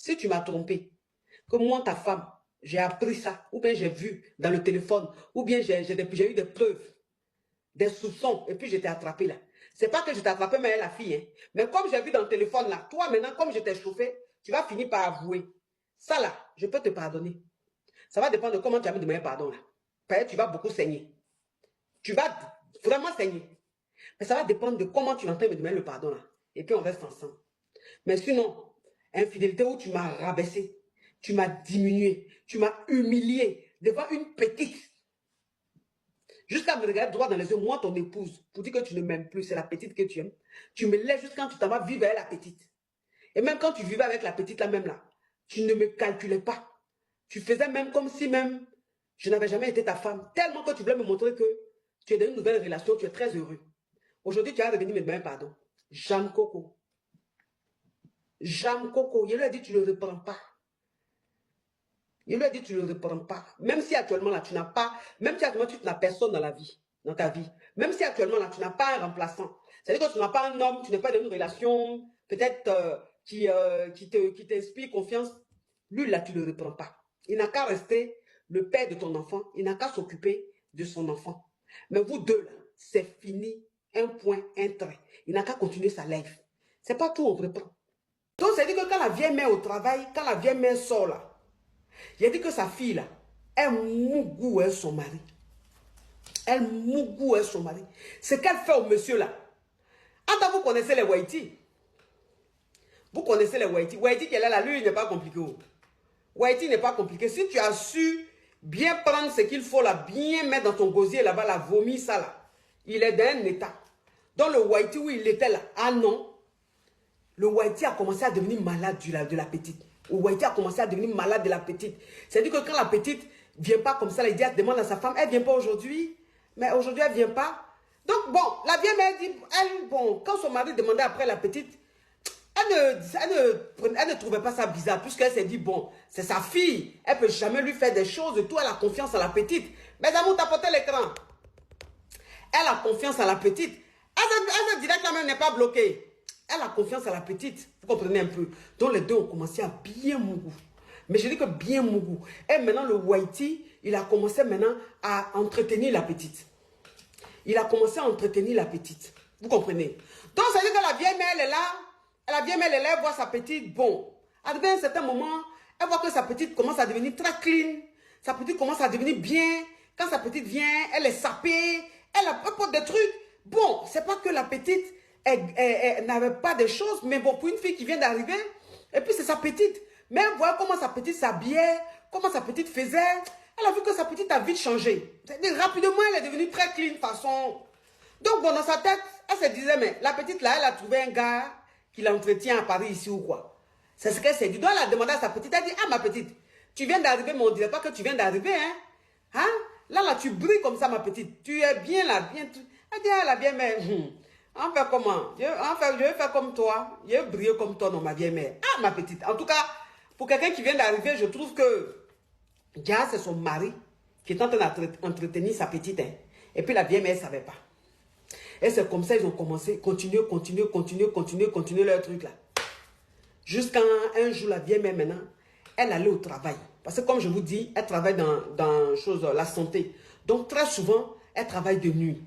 Si tu m'as trompé, que moi, ta femme, j'ai appris ça, ou bien j'ai vu dans le téléphone, ou bien j'ai eu des preuves, des soupçons, et puis je t'ai attrapé là. C'est pas que je t'ai attrapé, mais la fille. Hein. Mais comme j'ai vu dans le téléphone là, toi maintenant, comme je t'ai chauffé, tu vas finir par avouer. Ça là, je peux te pardonner. Ça va dépendre de comment tu as mis demander pardon là. Peut-être tu vas beaucoup saigner. Tu vas vraiment saigner. Mais ça va dépendre de comment tu entends me demander le pardon là. Et puis on reste ensemble. Mais sinon, infidélité où tu m'as rabaissé, tu m'as diminué, tu m'as humilié devant une petite. Jusqu'à me regarder droit dans les yeux, moi, ton épouse, pour dire que tu ne m'aimes plus, c'est la petite que tu aimes. Tu me laisses jusqu'à quand tu t'en vas vivre avec la petite. Et même quand tu vivais avec la petite, là même là, tu ne me calculais pas. Tu faisais même comme si même je n'avais jamais été ta femme. Tellement que tu voulais me montrer que tu es dans une nouvelle relation, tu es très heureux. Aujourd'hui, tu as revenu me demander pardon. Jeanne Coco. Jeanne Coco, il lui a dit tu ne le reprends pas. Il lui a dit tu ne le reprends pas. Même si actuellement là, tu n'as pas, même si actuellement tu n'as personne dans la vie, dans ta vie. Même si actuellement là, tu n'as pas un remplaçant. C'est-à-dire que tu n'as pas un homme, tu n'es pas dans une relation peut-être qui t'inspire confiance. Lui là, tu ne le reprends pas. Il n'a qu'à rester le père de ton enfant. Il n'a qu'à s'occuper de son enfant. Mais vous deux là, c'est fini. Un point, un trait. Il n'a qu'à continuer sa life. C'est pas tout, on reprend. Donc, c'est-à-dire que quand la vieille mère au travail, quand la vieille mère sort là, il a dit que sa fille là, elle mougou est son mari. Elle mougou est son mari. Ce qu'elle fait au monsieur là. Attends, vous connaissez les Waiti. Vous connaissez les Waiti. Waiti qui est là, lui, il n'est pas compliqué. Waiti n'est pas compliqué. Si tu as su bien prendre ce qu'il faut là, bien mettre dans ton gosier là-bas, la vomi ça là, il est dans un état. Dans le Waiti où il était là, ah non, le Waiti a commencé à devenir malade de la petite. Le Waiti a commencé à devenir malade de la petite. C'est-à-dire que quand la petite ne vient pas comme ça, il dit, elle demande à sa femme, elle ne vient pas aujourd'hui, mais aujourd'hui elle ne vient pas. Donc bon, la vieille mère dit, bon, quand son mari demandait après la petite, elle ne trouvait pas ça bizarre, puisqu'elle s'est dit, bon, c'est sa fille, elle ne peut jamais lui faire des choses, tout, elle a confiance à la petite. Mes amours, tapotez l'écran. Elle a confiance à la petite. Elle se dirait que la même n'est pas bloquée. Elle a confiance à la petite. Vous comprenez un peu. Donc les deux ont commencé à bien mougou. Mais je dis que bien mougou. Et maintenant le Waiti, il a commencé maintenant à entretenir la petite. Il a commencé à entretenir la petite. Vous comprenez. Donc ça veut dire que la vieille mère, elle est là. La vieille mère, elle est là, elle voit sa petite. Bon, à un certain moment, elle voit que sa petite commence à devenir très clean. Sa petite commence à devenir bien. Quand sa petite vient, elle est sapée. Elle apporte des trucs. Bon, c'est pas que la petite n'avait pas de choses, mais bon, pour une fille qui vient d'arriver, et puis c'est sa petite. Mais elle voit comment sa petite s'habillait, comment sa petite faisait. Elle a vu que sa petite a vite changé. Rapidement, elle est devenue très clean façon. Donc, bon, dans sa tête, elle se disait, mais la petite là, elle a trouvé un gars qui l'entretient à Paris ici ou quoi. C'est ce qu'elle s'est dit. Donc, elle a demandé à sa petite, elle dit, ah, ma petite, tu viens d'arriver, mais on ne dirait pas que tu viens d'arriver, hein. Hein? Là, tu brilles comme ça, ma petite. Tu es bien là, bien. Elle dit, ah, la vieille mère, on fait comment? Je vais faire comme toi. Je vais briller comme toi, non, ma vieille mère. Ah, ma petite. En tout cas, pour quelqu'un qui vient d'arriver, je trouve que Dia, c'est son mari qui est en train d'entretenir sa petite. Hein. Et puis la vieille mère ne savait pas. Et c'est comme ça ils ont commencé, continuer leur truc là. Jusqu'à un jour, la vieille mère maintenant, elle allait au travail. Parce que comme je vous dis, elle travaille dans la santé. Donc très souvent, elle travaille de nuit.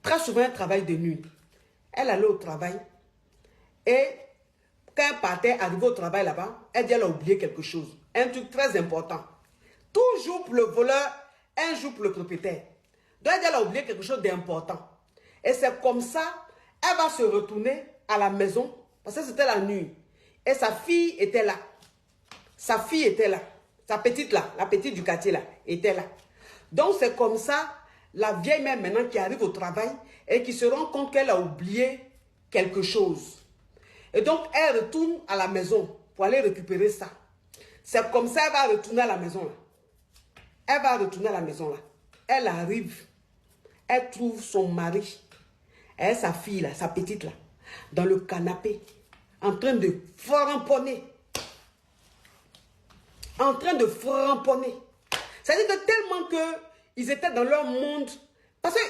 Très souvent, elle travaille de nuit. Elle allait au travail. Et quand elle partait, arrivée au travail là-bas, elle dit qu'elle a oublié quelque chose. Un truc très important. Toujours pour le voleur, un jour pour le propriétaire. Donc elle dit qu'elle a oublié quelque chose d'important. Et c'est comme ça, elle va se retourner à la maison. Parce que c'était la nuit. Et sa fille était là. Sa fille était là. Sa petite là, la petite du quartier là, était là. Donc c'est comme ça, la vieille mère maintenant qui arrive au travail et qui se rend compte qu'elle a oublié quelque chose. Et donc elle retourne à la maison pour aller récupérer ça. C'est comme ça qu'elle va retourner à la maison là. Elle va retourner à la maison là. Elle arrive. Elle trouve son mari. Et sa fille là, sa petite là, dans le canapé, en train de framponner. En train de framponner. C'est-à-dire que tellement qu'ils étaient dans leur monde. Parce que,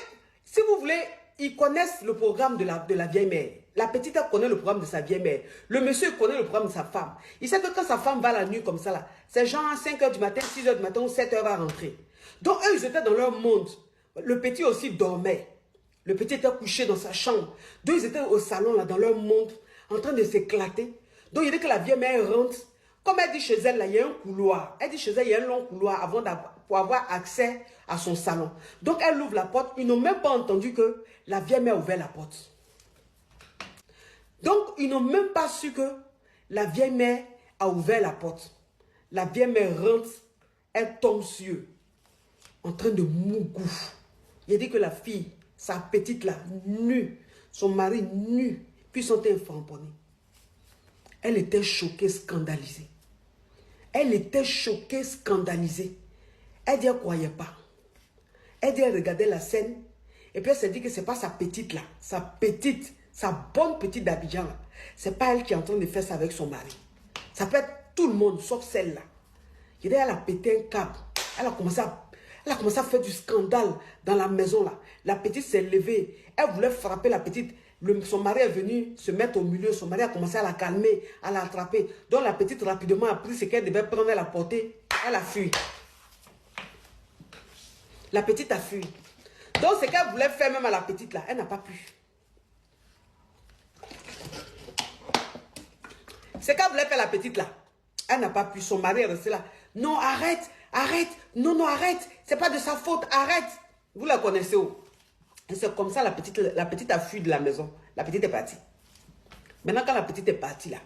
si vous voulez, ils connaissent le programme de la vieille mère. La petite, elle connaît le programme de sa vieille mère. Le monsieur connaît le programme de sa femme. Il sait que quand sa femme va la nuit comme ça, là, c'est genre 5 h du matin, 6 h du matin ou 7 h va rentrer. Donc, eux, ils étaient dans leur monde. Le petit aussi dormait. Le petit était couché dans sa chambre. Donc, ils étaient au salon, là, dans leur monde, en train de s'éclater. Donc, il dit que la vieille mère rentre. Comme elle dit chez elle, là, il y a un couloir. Elle dit chez elle, il y a un long couloir avant pour avoir accès à son salon. Donc, elle ouvre la porte. Ils n'ont même pas entendu que la vieille mère ouvert la porte. Donc, ils n'ont même pas su que la vieille mère a ouvert la porte. La vieille mère rentre, elle tombe sur eux, en train de mougou. Il a dit que la fille, sa petite là, nue, son mari nu, puis sont enframponnés. Elle était choquée, scandalisée. Elle était choquée, scandalisée. Elle dit, elle ne croyait pas. Elle dit, elle regardait la scène. Et puis elle s'est dit que ce n'est pas sa petite là. Sa petite, sa bonne petite d'Abidjan là. Ce n'est pas elle qui est en train de faire ça avec son mari. Ça peut être tout le monde, sauf celle-là. Elle a pété un câble. Elle a commencé à faire du scandale dans la maison là. La petite s'est levée. Elle voulait frapper la petite. Son mari est venu se mettre au milieu. Son mari a commencé à la calmer, à l'attraper. Donc la petite rapidement a pris ce qu'elle devait prendre, elle a porté. Elle a fui. La petite a fui. Donc ce qu'elle voulait faire même à la petite là, elle n'a pas pu. Ce qu'elle voulait faire à la petite là, elle n'a pas pu. Son mari est resté là. Non, arrête, arrête. Non, non, arrête. C'est pas de sa faute, arrête. Vous la connaissez où? Et c'est comme ça la petite a fui de la maison. La petite est partie. Maintenant, quand la petite est partie là,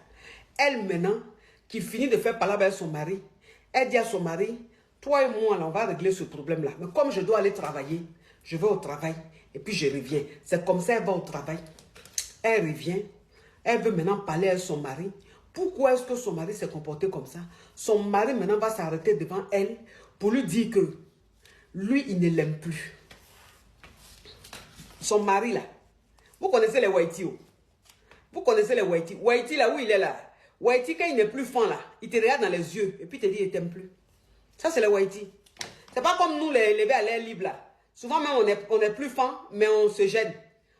elle maintenant, qui finit de faire parler avec son mari, elle dit à son mari, toi et moi, là, on va régler ce problème-là. Mais comme je dois aller travailler, je vais au travail et puis je reviens. C'est comme ça, elle va au travail. Elle revient. Elle veut maintenant parler à son mari. Pourquoi est-ce que son mari s'est comporté comme ça? Son mari maintenant va s'arrêter devant elle pour lui dire que lui, il ne l'aime plus. Son mari là. Vous connaissez les Whitey. Vous connaissez les Whitey. Whitey là où il est là. Whitey quand il n'est plus fan là, il te regarde dans les yeux et puis il te dit il ne t'aime plus. Ça c'est les Whitey. C'est pas comme nous les lever à l'air libre là. Souvent même on est plus fan mais on se gêne.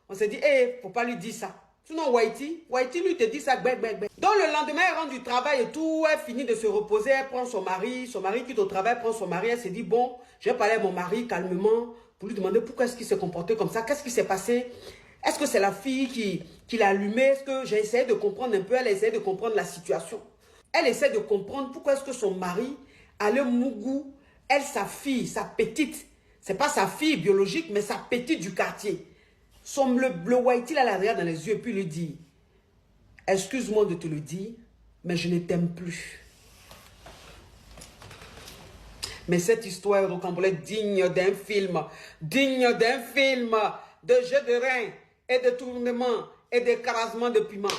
On se dit faut pas lui dire ça. Sinon Whitey lui te dit ça Donc le lendemain elle rentre du travail et tout, elle finit de se reposer, elle prend son mari quitte au travail, prend son mari, elle se dit bon, je vais parler à mon mari calmement pour lui demander pourquoi est-ce qu'il s'est comporté comme ça, qu'est-ce qui s'est passé, est-ce que c'est la fille qui l'a allumé, est-ce que j'ai essayé de comprendre un peu, elle a essayé de comprendre la situation. Elle essaie de comprendre pourquoi est-ce que son mari a le mougou, elle, sa fille, sa petite, c'est pas sa fille biologique, mais sa petite du quartier. Le Whitey la regarde dans les yeux et puis lui dit, excuse-moi de te le dire, mais je ne t'aime plus. Mais cette histoire rocambolesque digne d'un film de jeu de rein et de tournement et d'écrasement de piment.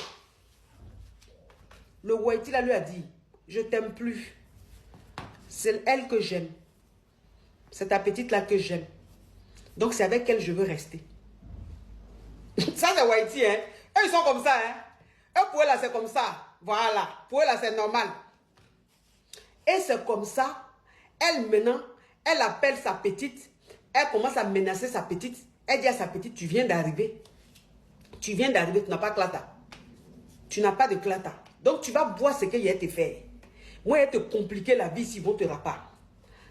Le Whitey là lui a dit, je t'aime plus. C'est elle que j'aime. C'est ta petite là que j'aime. Donc c'est avec elle que je veux rester. Ça c'est Whitey, hein. Eux ils sont comme ça, hein. Eux pour eux là c'est comme ça. Voilà. Pour eux là c'est normal. Et c'est comme ça. Elle maintenant, elle appelle sa petite. Elle commence à menacer sa petite. Elle dit à sa petite, tu viens d'arriver. Tu viens d'arriver, tu n'as pas de clata. Tu n'as pas de clata. Donc tu vas voir ce qu'il y a à te faire. Moi, elle te compliquer la vie s'ils vont te rapater.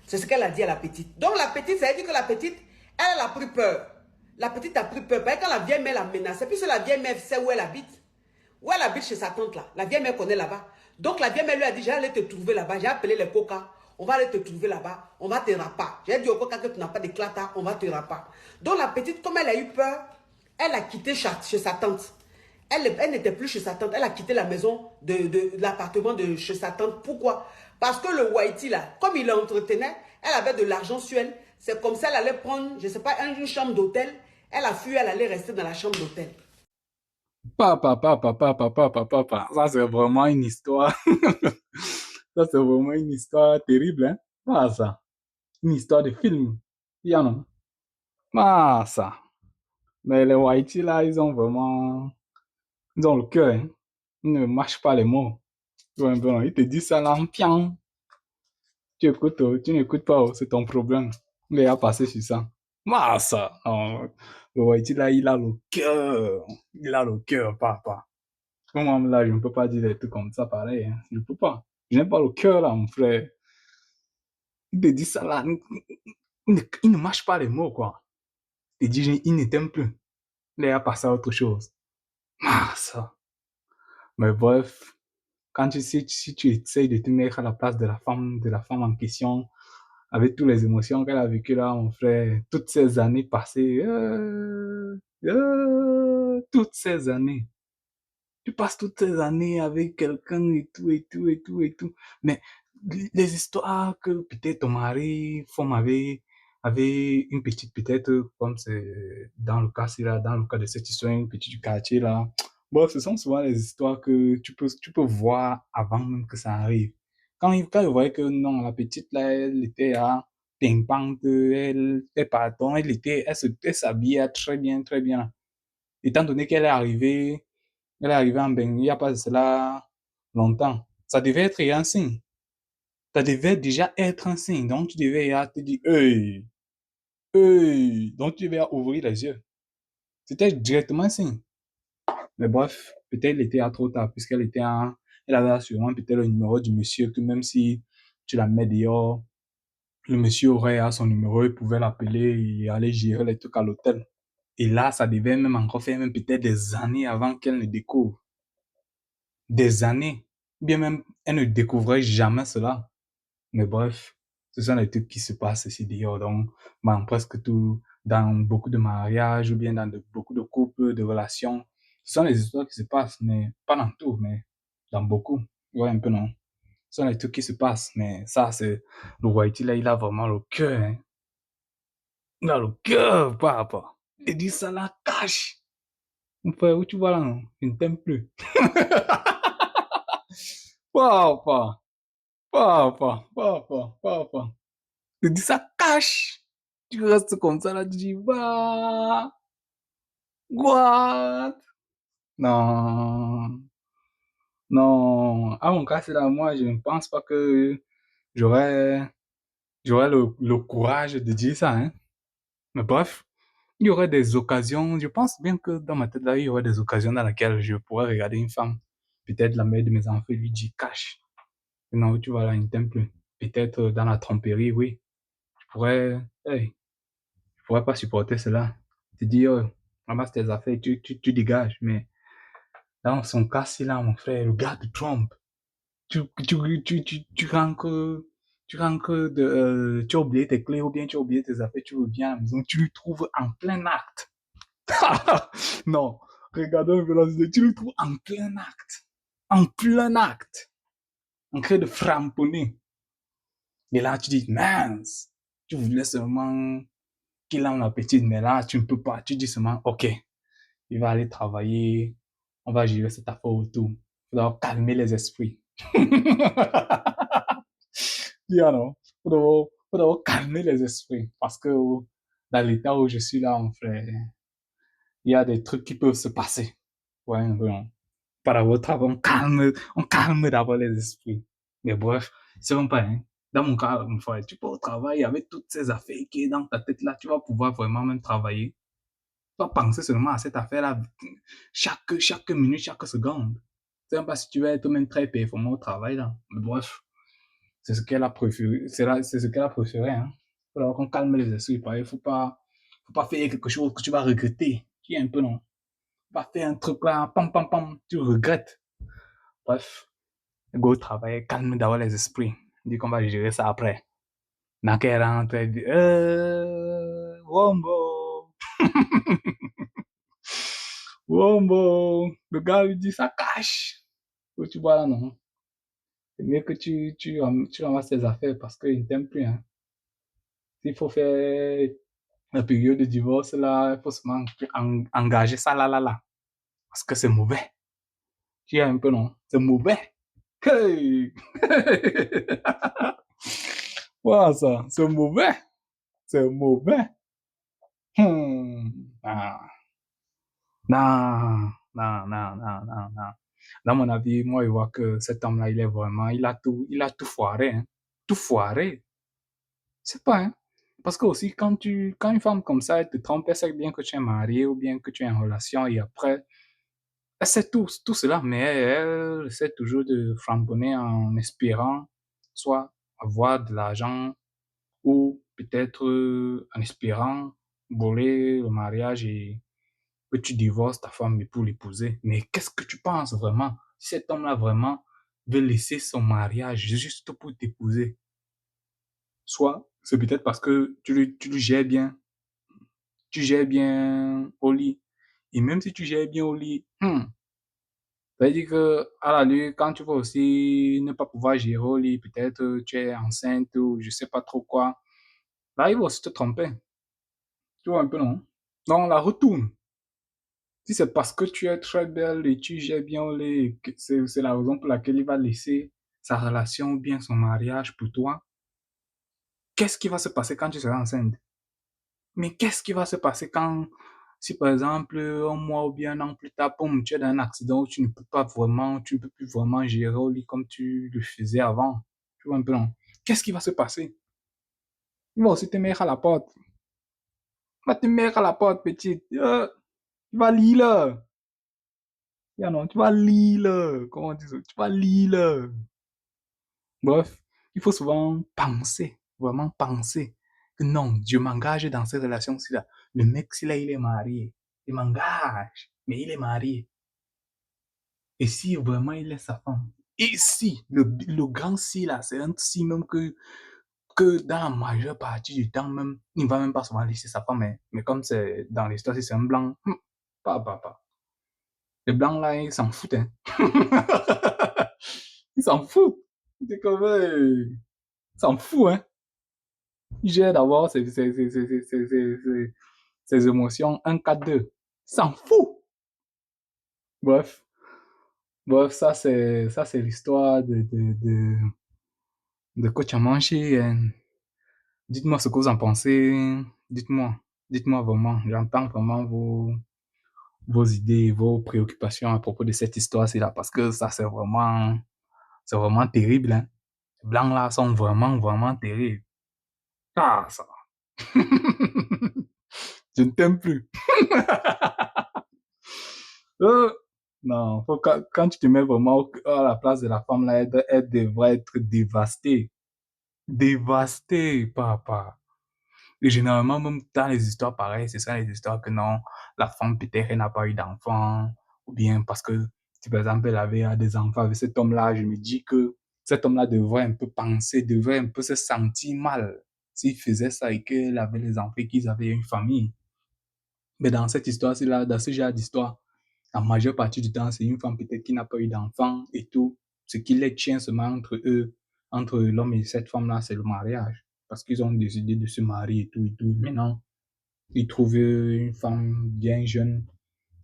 C'est ce qu'elle a dit à la petite. Donc la petite, ça veut dire que la petite, elle a pris peur. La petite a pris peur. Parce que quand la vieille mère la menacé, puisque la vieille mère sait où elle habite. Où elle habite chez sa tante là. La vieille mère connaît là-bas. Donc la vieille mère lui a dit, j'allais te trouver là-bas. J'ai appelé les coca. On va aller te trouver là-bas. On va te rapater. J'ai dit au coca que tu n'as pas de clata. On va te rapater. Donc la petite, comme elle a eu peur, elle a quitté chez sa tante. Elle n'était plus chez sa tante. Elle a quitté la maison de l'appartement de chez sa tante. Pourquoi? Parce que le Whitey là, comme il l'entretenait, elle avait de l'argent sur elle. C'est comme ça elle allait prendre, je ne sais pas, une chambre d'hôtel. Elle a fui, elle allait rester dans la chambre d'hôtel. Papa. Ça, c'est vraiment une histoire. Ça, c'est vraiment une histoire terrible, hein. Ah, ça. Une histoire de film. Il y en a. Ah, ça. Mais les Whitey, là, ils ont vraiment... Ils ont le cœur, hein. Ils ne mâchent pas les mots. Ouais, bon, ils te disent ça là, piang. Tu écoutes, tu n'écoutes pas, c'est ton problème. Il a passé sur ça. Ah, ça. Non. Le Whitey, là, il a le cœur. Il a le cœur, papa. Moi, là, je ne peux pas dire des trucs comme ça pareil. Hein. Je ne peux pas. Je n'ai pas le cœur, là, mon frère. Il te dit ça, là. Il ne mâche pas les mots, quoi. Il te dit, il ne t'aime plus. Il a passé à autre chose. Ah, ça. Mais bref, quand si tu essayes de te mettre à la place de la femme en question, avec toutes les émotions qu'elle a vécues là, mon frère, toutes ces années passées, toutes ces années. Tu passes toutes ces années avec quelqu'un et tout, et tout, et tout, et tout. Mais les histoires que peut-être ton mari forme avec une petite, peut-être, comme c'est dans le cas, là, dans le cas de cette histoire, une petite du quartier là. Bon, ce sont souvent les histoires que tu peux voir avant même que ça arrive. Quand il voyait que non, la petite là, elle était à pimpante, pardon, elle s'habillait très bien. Étant donné elle est arrivée en Bengale il n'y a pas de cela longtemps. Ça devait être un signe. Ça devait déjà être un signe. Donc, tu devais te dire, hey, hey. Donc, tu devais ouvrir les yeux. C'était directement un signe. Mais bref, peut-être il était à trop tard, elle avait sûrement peut-être le numéro du monsieur, que même si tu la mets dehors, le monsieur aurait son numéro, il pouvait l'appeler et aller gérer les trucs à l'hôtel. Et là, ça devait même encore faire même peut-être des années avant qu'elle ne découvre. Des années. Bien même, elle ne découvrait jamais cela. Mais bref, ce sont les trucs qui se passent ici dehors. Donc, presque tout, dans beaucoup de mariages ou bien dans beaucoup de couples, de relations, ce sont les histoires qui se passent, mais pas dans tout, mais dans beaucoup. Ouais, un peu non. Ce sont les trucs qui se passent, mais ça, c'est le Whitey là, il a vraiment le cœur. Hein. Il a le cœur, papa. Il dit ça la cache. Mon frère, où tu vas là, non? Je ne t'aime plus. Papa. Papa. Tu dis ça cache. Tu restes comme ça là, tu dis, bah, what? Non, non. À mon cas, c'est là, moi, je ne pense pas que j'aurais, j'aurais le courage de dire ça, hein. Mais bref, il y aurait des occasions, je pense bien que dans ma tête là, il y aurait des occasions dans lesquelles je pourrais regarder une femme, peut-être la mère de mes enfants, lui dire cache. Non, tu vois là, il ne t'aime plus. Peut-être dans la tromperie, oui. Je pourrais, hey, je pourrais pas supporter cela. Tu dis, oh, ramasse tes affaires, tu dégages. Mais dans son cas, c'est là, mon frère, le gars te trompe. Tu rentres, tu as oublié tes clés ou bien tu as oublié tes affaires, tu reviens à la maison, tu le trouves en plein acte. Non, regardons un peu la vidéo, tu le trouves en plein acte. En plein acte. En train de framponner. Et là, tu dis, mince, tu voulais seulement qu'il a un appétit, mais là, tu ne peux pas. Tu dis seulement, ok, il va aller travailler, on va gérer cette affaire autour. Il faudra calmer les esprits. Yeah, non? Faudra calmer les esprits. Parce que dans l'état où je suis là, mon frère, il y a des trucs qui peuvent se passer. Ouais, bon. Par rapport au travail, on calme d'abord les esprits. Mais bref, c'est même pas, hein. Dans mon cas, mon frère, tu peux au travail avec toutes ces affaires qui est dans ta tête là, tu vas pouvoir vraiment même travailler. Tu vas penser seulement à cette affaire-là chaque minute, chaque seconde. C'est même pas si tu veux être même très performant au travail là. Mais bref, c'est ce qu'elle a préféré, c'est ce qu'elle a préféré, hein. Alors qu'on calme les esprits, faut pas faire quelque chose que tu vas regretter. Qui est un peu non. Faut pas faire un truc là, pam, tu regrettes. Bref, go travailler, calme d'abord les esprits. Dis qu'on va gérer ça après. N'a qu'elle rentre, elle dit, Wombo. Wombo. Le gars lui dit, ça cache. Que tu vois là, non. C'est mieux que tu ramasses tes affaires parce qu'il ne t'aime plus, hein. S'il faut faire la période de divorce, là, il faut se engager ça là. Parce que c'est mauvais. Tu es un peu, non? C'est mauvais. Hey! Voilà ça, c'est mauvais. C'est mauvais. Ah. Non, non. Dans mon avis, moi, je vois que cet homme-là, il a tout foiré, hein. Tout foiré. C'est pas, hein. Parce que aussi, quand une femme comme ça, elle te trompe, elle sait bien que tu es marié ou bien que tu es en relation et après, elle sait tout cela, mais elle essaie toujours de flamboyer en espérant soit avoir de l'argent ou peut-être en espérant voler le mariage et que tu divorces ta femme pour l'épouser. Mais qu'est-ce que tu penses vraiment? Si cet homme-là vraiment veut laisser son mariage juste pour t'épouser, soit c'est peut-être parce que tu le gères bien, tu gères bien au lit. Et même si tu gères bien au lit, ça veut dire que, à la lutte, quand tu vas aussi ne pas pouvoir gérer au lit, peut-être tu es enceinte ou je sais pas trop quoi, là, il va aussi te tromper. Tu vois un peu, non? Donc, la retourne. Si c'est parce que tu es très belle et tu gères bien au lit, c'est la raison pour laquelle il va laisser sa relation ou bien son mariage pour toi, qu'est-ce qui va se passer quand tu seras enceinte? Mais qu'est-ce qui va se passer quand, si par exemple, un mois ou bien un an plus tard, boum, tu es dans un accident où tu ne peux plus vraiment gérer au lit comme tu le faisais avant. Tu vois un peu, non? Qu'est-ce qui va se passer? Il va aussi te mettre à la porte. Il va te mettre à la porte, petite. Tu vas lire là. Non, tu vas lire là. Comment on dit ça? Tu vas lire là. Bref, il faut souvent penser, vraiment penser que non, je m'engage dans cette relation-ci-là. Le mec, si là, il est marié, il m'engage, mais il est marié. Et si vraiment il est sa femme, et si, le grand si là, c'est un si même que dans la majeure partie du temps même, il ne va même pas souvent laisser sa femme, mais comme c'est dans l'histoire, si c'est un blanc, pas. Les blancs là, ils s'en foutent, hein. Ils s'en foutent. C'est comme, ils s'en foutent, hein. Il gère d'abord ses émotions 1, 4, 2. S'en fout. Bref, bref, ça c'est l'histoire de Coach Amanchi. Dites-moi ce que vous en pensez. Dites-moi, dites-moi vraiment. J'entends vraiment vos idées, vos préoccupations à propos de cette histoire-ci là, parce que ça c'est vraiment terrible, hein. Les blancs là sont vraiment terribles. Ah, ça. Je ne t'aime plus. Euh, non, quand tu te mets vraiment à la place de la femme, là, elle devrait être dévastée. Dévastée, papa. Et généralement, même dans les histoires pareilles, c'est ça les histoires que non, la femme peut-être elle n'a pas eu d'enfant, ou bien parce que, si par exemple, elle avait des enfants avec cet homme-là, je me dis que cet homme-là devrait un peu penser, devrait un peu se sentir mal s'il faisait ça et qu'elle avait les enfants et qu'ils avaient une famille. Mais dans cette histoire-ci, là, dans ce genre d'histoire, la majeure partie du temps, c'est une femme peut-être qui n'a pas eu d'enfant et tout. Ce qui les tient seulement entre eux, entre l'homme et cette femme-là, c'est le mariage. Parce qu'ils ont décidé de se marier et tout et tout. Maintenant, ils trouvent une femme bien jeune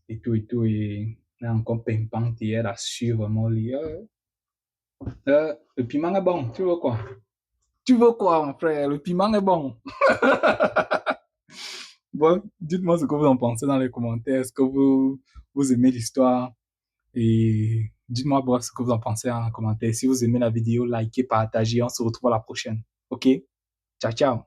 et tout et tout. Et là encore pimpante et elle assure vraiment le piment est bon, tu veux quoi? Tu veux quoi, mon frère? Le piment est bon. Bon, dites-moi ce que vous en pensez dans les commentaires. Est-ce que vous aimez l'histoire? Et dites-moi bref ce que vous en pensez en commentaire. Si vous aimez la vidéo, likez, partagez. On se retrouve à la prochaine. OK? Ciao, ciao.